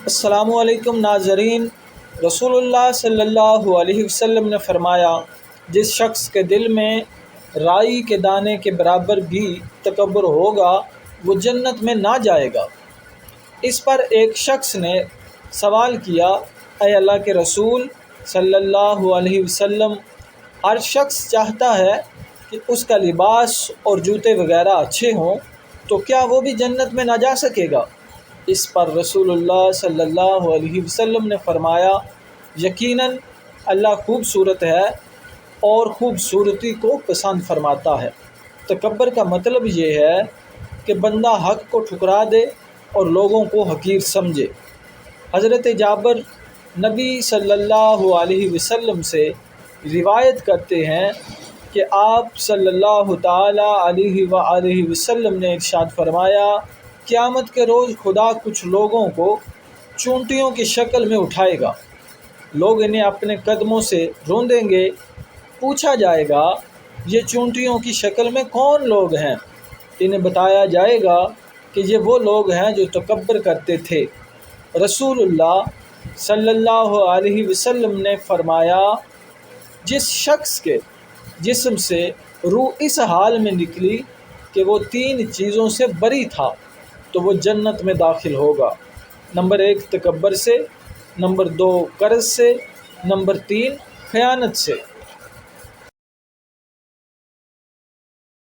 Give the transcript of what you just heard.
السلام علیکم ناظرین، رسول اللہ صلی اللہ علیہ وسلم نے فرمایا، جس شخص کے دل میں رائی کے دانے کے برابر بھی تکبر ہوگا وہ جنت میں نہ جائے گا۔ اس پر ایک شخص نے سوال کیا، اے اللہ کے رسول صلی اللہ علیہ وسلم، ہر شخص چاہتا ہے کہ اس کا لباس اور جوتے وغیرہ اچھے ہوں، تو کیا وہ بھی جنت میں نہ جا سکے گا؟ اس پر رسول اللہ صلی اللہ علیہ وسلم نے فرمایا، یقیناً اللہ خوبصورت ہے اور خوبصورتی کو پسند فرماتا ہے۔ تکبر کا مطلب یہ ہے کہ بندہ حق کو ٹھکرا دے اور لوگوں کو حقیر سمجھے۔ حضرت جابر نبی صلی اللہ علیہ وسلم سے روایت کرتے ہیں کہ آپ صلی اللہ تعالی علیہ وآلہ وسلم نے ارشاد فرمایا، قیامت کے روز خدا کچھ لوگوں کو چونٹیوں کی شکل میں اٹھائے گا، لوگ انہیں اپنے قدموں سے روندیں گے۔ پوچھا جائے گا، یہ چونٹیوں کی شکل میں کون لوگ ہیں؟ انہیں بتایا جائے گا کہ یہ وہ لوگ ہیں جو تکبر کرتے تھے۔ رسول اللہ صلی اللہ علیہ وسلم نے فرمایا، جس شخص کے جسم سے روح اس حال میں نکلی کہ وہ 3 چیزوں سے بری تھا تو وہ جنت میں داخل ہوگا۔ نمبر 1 تکبر سے، نمبر 2 قرض سے، نمبر 3 خیانت سے۔